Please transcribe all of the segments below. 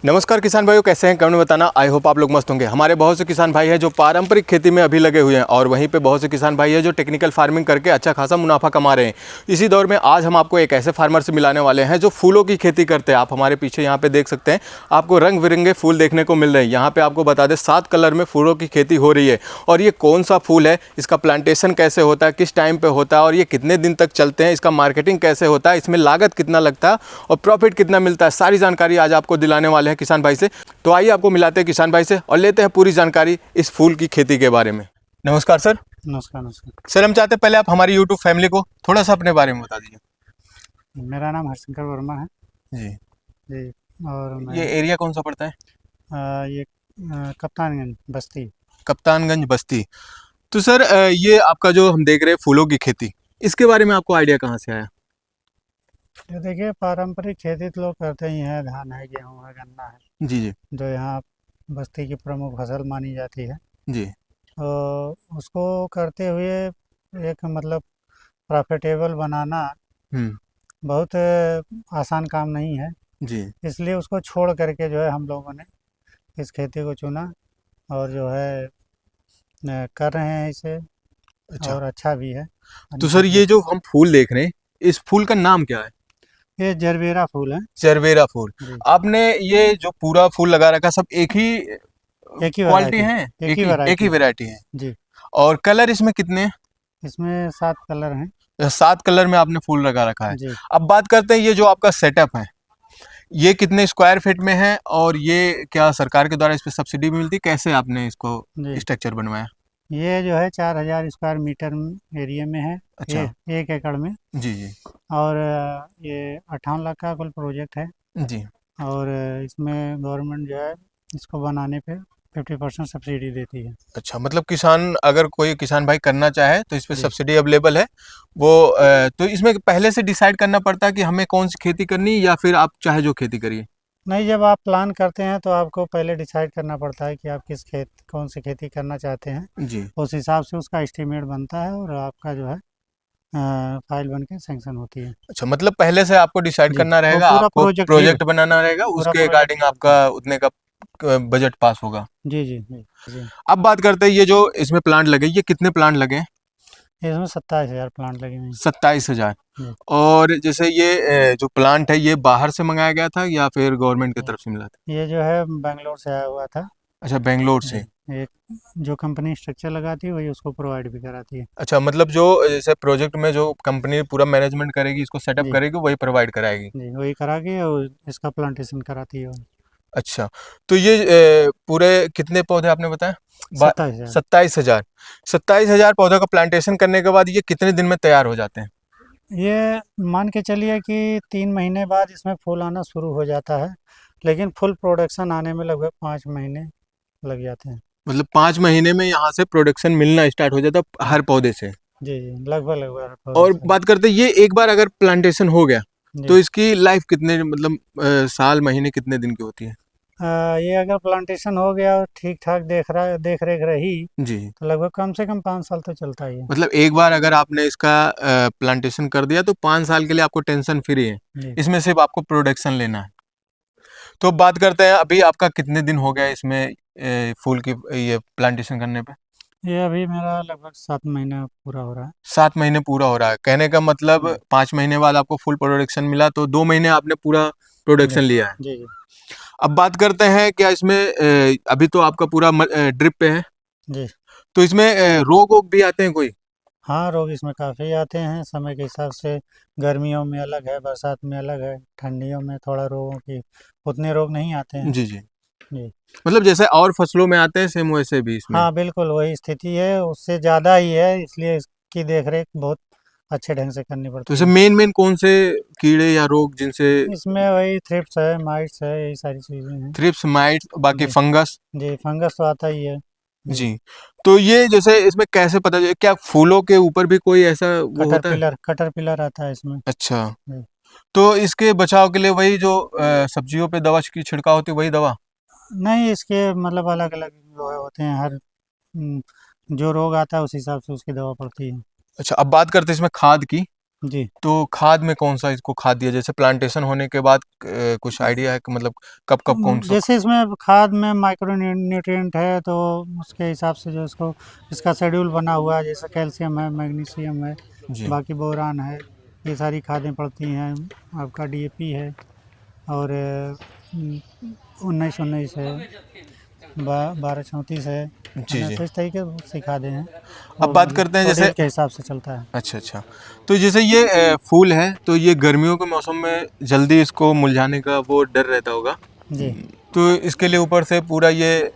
नमस्कार किसान भाइयों, कैसे हैं? कमेंट में बताना। आई होप आप लोग मस्त होंगे। हमारे बहुत से किसान भाई हैं जो पारंपरिक खेती में अभी लगे हुए हैं और वहीं पे बहुत से किसान भाई हैं जो टेक्निकल फार्मिंग करके अच्छा खासा मुनाफा कमा रहे हैं। इसी दौर में आज हम आपको एक ऐसे फार्मर से मिलाने वाले हैं जो फूलों की खेती करते हैं। आप हमारे पीछे यहाँ पे देख सकते हैं, आपको रंग बिरंगे फूल देखने को मिल रहे हैं। यहाँ पे आपको बता दें 7 कलर में फूलों की खेती हो रही है। और ये कौन सा फूल है, इसका प्लांटेशन कैसे होता है, किस टाइम पे होता है और ये कितने दिन तक चलते हैं, इसका मार्केटिंग कैसे होता है, इसमें लागत कितना लगता है और प्रॉफिट कितना मिलता है, सारी जानकारी आज आपको दिलाने वाले हैं किसान भाई से। तो आइए आपको मिलाते हैं किसान भाई से और लेते हैं पूरी जानकारी इस फूल की खेती के बारे में। नमस्कार सर। नमस्कार नमस्कार। सर हम चाहते हैं पहले आप हमारी यूट्यूब फैमिली को थोड़ा सा अपने बारे में बता दीजिए। मेरा नाम हरशंकर वर्मा है जी। जी। और मैं ये एरिया कौन सा पड़ता है? ये कप्तानगंज बस्ती। कप्तानगंज बस्ती। तो सर ये आपका जो हम देख रहे हैं फूलों की खेती, इसके बारे में आपको आइडिया कहाँ से आया? ये देखिए, पारंपरिक खेती तो लोग करते ही हैं। धान है, गेहूँ है, गन्ना है, जी जी जो यहाँ बस्ती की प्रमुख फसल मानी जाती है। जी। तो उसको करते हुए एक मतलब प्रॉफिटेबल बनाना हम्म। बहुत आसान काम नहीं है। जी। इसलिए उसको छोड़ करके जो है हम लोगों ने इस खेती को चुना और जो है कर रहे हैं इसे, अच्छा। और अच्छा भी है। तो सर ये जो हम फूल देख रहे हैं, इस फूल का नाम क्या है? ये जरबेरा फूल है चरबेरा फूल। जी। आपने ये जो पूरा फूल लगा रखा सब एक ही एक ही क्वालिटी वैरायटी, है? एक ही एक ही वैरायटी वैरायटी है। जी। और कलर इसमें कितने हैं? इसमें 7 कलर हैं 7 कलर में आपने फूल लगा रखा है। जी। अब बात करते हैं ये जो आपका सेटअप है, ये कितने स्क्वायर फीट में है और ये क्या सरकार के द्वारा इस पे सब्सिडी भी मिलती है? कैसे आपने इसको जी, स्ट्रक्चर बनवाया? ये जो है 4000 स्क्वायर मीटर एरिया में है। अच्छा। 1 एकड़ में। जी जी और ये 58 लाख का कुल प्रोजेक्ट है। जी। और इसमें गवर्नमेंट जो है इसको बनाने पे 50% सब्सिडी देती है अच्छा, मतलब किसान, अगर कोई किसान भाई करना चाहे तो इस पे जी। सब्सिडी अवेलेबल है। वो तो इसमें पहले से डिसाइड करना पड़ता है कि हमें कौन सी खेती करनी है या फिर आप चाहे जो खेती करिए? नहीं, जब आप प्लान करते हैं तो आपको पहले डिसाइड करना पड़ता है कि आप कौन सी खेती करना चाहते हैं। जी। उस हिसाब से उसका एस्टीमेट बनता है और आपका जो है फाइल बन के सैंक्शन होती है अच्छा, मतलब पहले से आपको डिसाइड जी। करना वो रहेगा, पूरा आपको प्रोजेक्ट ही प्रोजेक्ट बनाना रहेगा, पूरा उसके प्रोजेक्ट अकॉर्डिंग ही बनता है आपका उतने का बजट पास होगा। जी जी जी जी। अब बात करते हैं ये जो इसमें प्लांट लगे, ये कितने प्लांट लगे हैं? इसमें 27,000 प्लांट लगे हुए हैं 27,000। जी और जैसे ये जो प्लांट है ये बाहर से मंगाया गया था या फिर गवर्नमेंट की जी। तरफ से मिला था? ये जो है बेंगलोर से आया हुआ था अच्छा, बेंगलोर जी। से। एक जो कंपनी स्ट्रक्चर लगाती है वही उसको प्रोवाइड भी कराती है अच्छा, मतलब जो जैसे प्रोजेक्ट में जो कंपनी पूरा मैनेजमेंट करेगी, इसको सेटअप जी करेगी, वही प्रोवाइड कराएगी। जी। वही करा के और इसका प्लांटेशन कराती है वो। अच्छा। तो ये पूरे कितने पौधे आपने बताया? 27,000। 27,000। 27,000 पौधों का प्लांटेशन करने के बाद ये कितने दिन में तैयार हो जाते हैं? ये मान के चलिए कि 3 महीने बाद इसमें फूल आना शुरू हो जाता है, लेकिन फुल प्रोडक्शन आने में लगभग 5 महीने लग जाते हैं मतलब 5 महीने में यहाँ से प्रोडक्शन मिलना स्टार्ट हो जाता है हर पौधे से? जी जी। लगभग लगभग पौधे और से बात करते हैं ये एक बार अगर प्लांटेशन हो गया जी। तो इसकी लाइफ कितने, मतलब साल महीने कितने दिन की होती है? ये अगर प्लांटेशन हो गया और ठीक ठाक देख रेख रही जी। तो लगभग कम से कम 5 साल तो चलता ही है मतलब एक बार अगर आपने इसका प्लांटेशन कर दिया तो 5 साल के लिए आपको टेंशन फ्री है, जी। इसमें सिर्फ आपको प्रोडक्शन लेना है। तो बात करते हैं अभी आपका कितने दिन हो गया इसमें फूल की ये प्लांटेशन करने पे? ये अभी मेरा लगभग 7 महीना पूरा हो रहा है 7 महीने पूरा हो रहा है, कहने का मतलब जी 5 महीने बाद आपको फुल प्रोडक्शन मिला तो 2 महीने आपने पूरा जी प्रोडक्शन लिया है। जी जी अब बात करते हैं क्या इसमें अभी तो आपका पूरा ड्रिप पे है, जी। तो इसमें रोग वोग भी आते हैं कोई? हाँ, रोग इसमें काफ़ी आते हैं समय के हिसाब से। गर्मियों में अलग है, बरसात में अलग है, ठंडियों में थोड़ा रोगों की उतने रोग नहीं आते हैं जी जी। जी। मतलब जैसे और फसलों में आते हैं सेम वैसे भी इसमें? हाँ, बिल्कुल वही स्थिति है, उससे ज़्यादा ही है, इसलिए इसकी देख रेख बहुत अच्छे ढंग से करनी तो पड़ती इसे है। मेन मेन कौन से कीड़े या रोग जिनसे? इसमें वही थ्रिप्स है, माइट्स है, यही सारी चीज़ें हैं थ्रिप्स, माइट्स, बाकी जी फंगस? जी। फंगस तो आता ही है जी। जी। तो ये जैसे इसमें कैसे पता चले, क्या फूलों के ऊपर भी कोई ऐसा वो होता है? कटर पिलर आता है इसमें अच्छा। जी। तो इसके बचाव के लिए वही जो सब्जियों पे दवा की छिड़काव होती है वही दवा? नहीं, इसके मतलब अलग अलग जो है होते हैं। हम्म, जो रोग आता है उस हिसाब से उसकी दवा पड़ती है अच्छा, अब बात करते हैं इसमें खाद की। जी। तो खाद में कौन सा इसको खाद दिया, जैसे प्लांटेशन होने के बाद कुछ आइडिया है कि मतलब कब कब कौन सा जैसे इसमें खाद में माइक्रो न्यूट्रिएंट है तो उसके हिसाब से जो इसको इसका शेड्यूल बना हुआ है, जैसे कैल्शियम है, मैग्नीशियम है, जी बाकी बोरान है, ये सारी खादें पड़ती हैं। आपका डीएपी है और 19 19 है, 12 34 है, जी जी। तो इस तरीके से बहुत सी खादें हैं अब और बात करते हैं जैसे, शेड्यूल के हिसाब से चलता है। अच्छा अच्छा, तो जैसे ये फूल है तो ये गर्मियों के मौसम में जल्दी इसको मुरझाने का वो डर रहता होगा, जी तो इसके लिए ऊपर से पूरा ये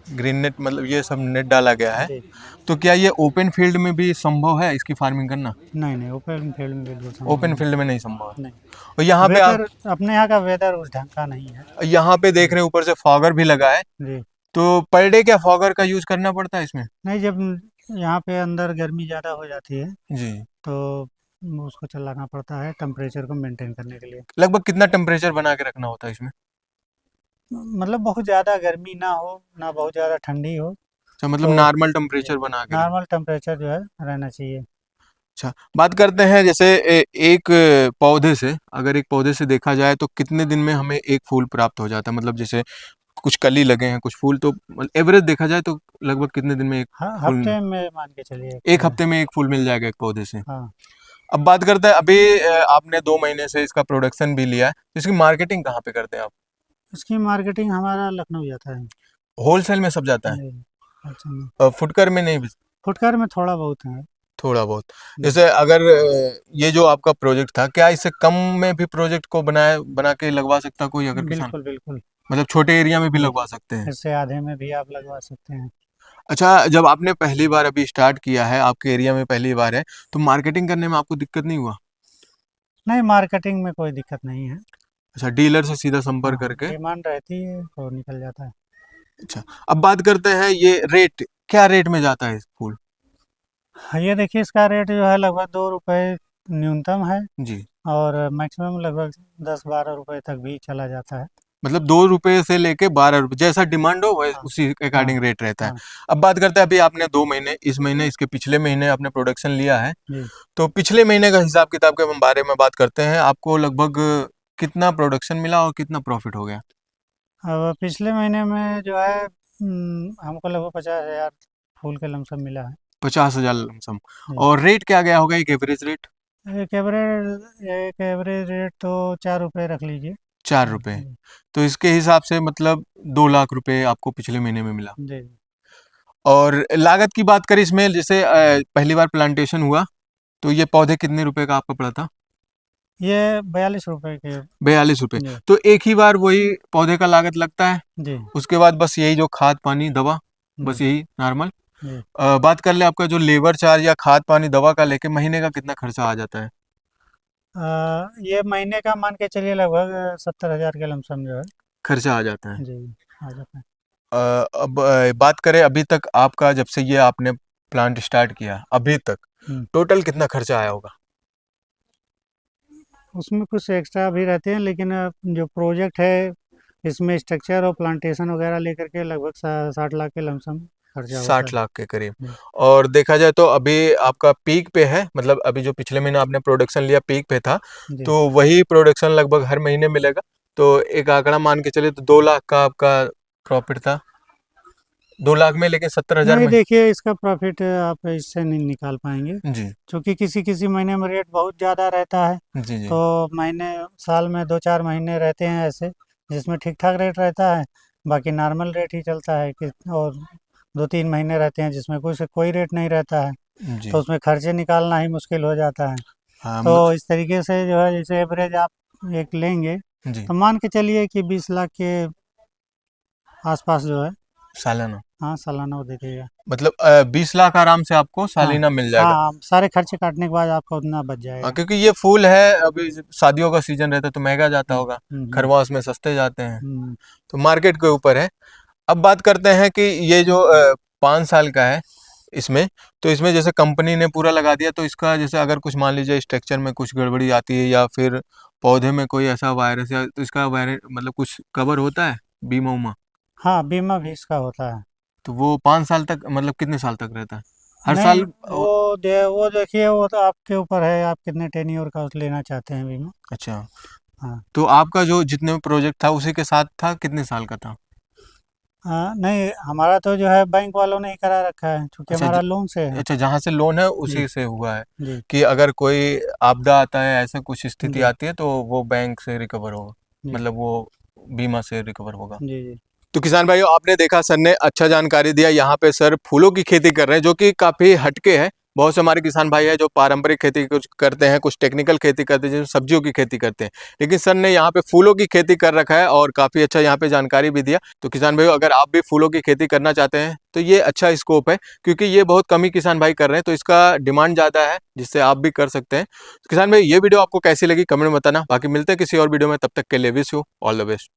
ग्रीन नेट मतलब ये सब नेट डाला गया है। जी। तो क्या ये ओपन फील्ड में भी संभव है इसकी फार्मिंग करना? नहीं नहीं, ओपन फील्ड में बिल्कुल संभव ओपन नहीं। फील्ड में नहीं संभव है। नहीं, और यहाँ पे आप, वेदर अपने यहाँ का वेदर उस ढंग का नहीं है। यहाँ पे देख रहे हैं ऊपर से फॉगर भी लगा है, जी। तो पर डे क्या फॉगर का यूज करना पड़ता है इसमें? नहीं, जब यहाँ पे अंदर गर्मी ज़्यादा हो जाती है जी। तो उसको चलाना पड़ता है टेम्परेचर को मेंटेन करने के लिए। लगभग कितना टेम्परेचर बना के रखना होता है इसमें? मतलब बहुत ज़्यादा गर्मी ना हो, ना बहुत ज़्यादा ठंडी हो, अच्छा, मतलब तो नॉर्मल जी, टेम्परेचर बना के रख। नॉर्मल टेम्परेचर जो है रहना चाहिए। अच्छा, बात करते हैं जैसे एक पौधे से, अगर एक पौधे से देखा जाए तो कितने दिन में हमें एक फूल प्राप्त हो जाता है, मतलब जैसे कुछ कली लगे हैं कुछ फूल, तो एवरेज देखा जाए तो लगभग कितने दिन में एक फूल? हफ्ते में मान के चलिए एक एक फूल। हफ्ते में एक फूल मिल जाएगा एक पौधे से। हाँ। अब बात करते हैं अभी आपने 2 महीने से इसका प्रोडक्शन भी लिया है, तो इसकी मार्केटिंग कहाँ पे करते हैं आप? इसकी मार्केटिंग हमारा लखनऊ जाता है। होलसेल में सब जाता है? जी। अच्छा नहीं। फुटकर में नहीं? फुटकर में थोड़ा बहुत है। थोड़ा बहुत। जी। जैसे अगर ये जो आपका प्रोजेक्ट था, क्या इससे कम में भी प्रोजेक्ट को बना के लगवा सकता कोई अगर किसान? बिल्कुल बिल्कुल। मतलब छोटे एरिया में भी जी, लगवा सकते हैं? इससे आधे में भी आप लगवा सकते हैं। अच्छा, जब आपने पहली बार अभी स्टार्ट किया है, आपके एरिया में पहली बार है, तो मार्केटिंग करने में आपको दिक्कत नहीं हुआ? नहीं, मार्केटिंग में कोई दिक्कत नहीं है। अच्छा, डीलर से सीधा हाँ संपर्क हाँ, करके। डिमांड रहती है तो निकल जाता है। अच्छा, अब बात करते हैं ये रेट, क्या रेट में जाता है इस फूल? हाँ, ये देखिए इसका रेट जो है लगभग 2 रुपये न्यूनतम है जी। और मैक्सिमम लगभग 10 12 रुपये तक भी चला जाता है। मतलब 2 रुपए से लेके 12 रुपए, जैसा डिमांड हो वह हाँ उसी हाँ अकॉर्डिंग रेट रहता है। हाँ। अब बात करते हैं, अभी आपने 2 महीने, इस महीने इसके पिछले महीने आपने प्रोडक्शन लिया है, जी। तो पिछले महीने का हिसाब किताब के हम बारे में बात करते हैं, आपको लगभग कितना प्रोडक्शन मिला और कितना प्रॉफिट हो गया? अब पिछले महीने में जो है हमको लगभग 50,000 फूल के लमसम मिला है। 50,000 लमसम। जी। और रेट क्या गया होगा, एक एवरेज रेट? एक एवरेज रेट तो 4 रुपये रख लीजिए। 4 रुपए। तो इसके हिसाब से मतलब 2 लाख रुपए आपको पिछले महीने में मिला। जी। और लागत की बात करें इसमें, जैसे पहली बार प्लांटेशन हुआ तो ये पौधे कितने रुपए का आपका पड़ा था? ये 42 रुपये के। 42 रुपए। जी। तो एक ही बार वही पौधे का लागत लगता है, जी। उसके बाद बस यही जो खाद पानी दवा, जी। बस यही नॉर्मल। जी। बात कर ले आपका जो लेबर चार्ज या खाद पानी दवा का लेके महीने का कितना खर्चा आ जाता है? ये महीने का मान के चलिए लगभग 70,000 के लमसम जो है। खर्चा आ जाता है। जी, आ जाता है। अब बात करें अभी तक आपका, जब से ये आपने प्लांट स्टार्ट किया अभी तक हम्म। टोटल कितना खर्चा आया होगा? उसमें कुछ एक्स्ट्रा भी रहते हैं लेकिन जो प्रोजेक्ट है इसमें स्ट्रक्चर और प्लांटेशन वगैरह लेकर के लगभग 60 लाख के लमसम खर्चा होता 60 लाख के करीब। है। और देखा जाए तो अभी आपका पीक पे है, मतलब अभी जो पिछले महीने आपने प्रोडक्शन लिया पीक पे था, जी। तो वही प्रोडक्शन लगभग हर महीने मिलेगा, तो एक आंकड़ा मान के चले तो 2 लाख का आपका प्रॉफिट था, 2 लाख में, लेकिन 70,000 नहीं, में। देखिए इसका प्रॉफिट आप इससे नहीं निकाल पाएंगे जी क्योंकि किसी किसी महीने में रेट बहुत ज़्यादा रहता है। जी जी। तो महीने साल में 2 4 महीने रहते हैं ऐसे जिसमें ठीक ठाक रेट रहता है, बाकी नॉर्मल रेट ही चलता है कि और 2 3 महीने रहते हैं जिसमें कुछ कोई रेट नहीं रहता है, जी। तो उसमें खर्चे निकालना ही मुश्किल हो जाता है। हाँ तो इस तरीके से जो है जैसे एवरेज आप एक लेंगे जी। तो मान के चलिए कि 20 लाख के आसपास जो है। सालाना। हाँ, सालाना वो दे देगा। मतलब 20 लाख आराम से आपको हाँ सालाना मिल जाएगा। हाँ, सारे खर्चे काटने के बाद आपका उतना बच हाँ, जाएगा। क्योंकि ये फूल है, अभी शादियों का सीजन रहता है तो महंगा जाता हम्म होगा, हम्म खरवास में सस्ते जाते हैं, हम्म तो मार्केट के ऊपर है। अब बात करते हैं कि ये जो 5 साल का है इसमें, तो इसमें जैसे कंपनी ने पूरा लगा दिया, तो इसका जैसे अगर कुछ मान लीजिए स्ट्रक्चर में कुछ गड़बड़ी आती है या फिर पौधे में कोई ऐसा वायरस, या तो इसका वायरस मतलब कुछ कवर होता है, बीमा उमा? हाँ, बीमा भी इसका होता है। तो वो 5 साल तक मतलब कितने साल तक रहता है? हर नहीं, साल वो देखिए, वो तो आपके ऊपर है, आप कितने टेन्योर का लेना चाहते हैं बीमा। अच्छा, हाँ। तो आपका जो जितने में प्रोजेक्ट था उसी के साथ था, कितने साल का था? हाँ, नहीं, हमारा तो जो है बैंक वालों ने ही करा रखा है, क्योंकि अच्छा हमारा लोन से है। अच्छा, जहाँ से लोन है जी, उसी से हुआ है जी, कि अगर कोई आपदा आता है, ऐसा कुछ स्थिति जी, आती है तो वो बैंक से रिकवर होगा, जी, मतलब वो बीमा से रिकवर होगा। जी, जी, तो किसान भाइयों, आपने देखा सर ने अच्छा जानकारी दिया। यहाँ पे सर फूलों की खेती कर रहे हैं जो कि काफी हटके है। बहुत से हमारे किसान भाई हैं जो पारंपरिक खेती कुछ करते हैं, कुछ टेक्निकल खेती करते हैं, जो सब्जियों की खेती करते हैं, लेकिन सर ने यहाँ पे फूलों की खेती कर रखा है और काफी अच्छा यहाँ पे जानकारी भी दिया। तो किसान भाइयों, अगर आप भी फूलों की खेती करना चाहते हैं तो ये अच्छा स्कोप है, क्योंकि ये बहुत कम ही किसान भाई कर रहे हैं, तो इसका डिमांड ज्यादा है, जिससे आप भी कर सकते हैं। तो किसान भाई, ये वीडियो आपको कैसी लगी कमेंट में बताना। बाकी मिलते हैं किसी और वीडियो में, तब तक के लिए wish you all the best.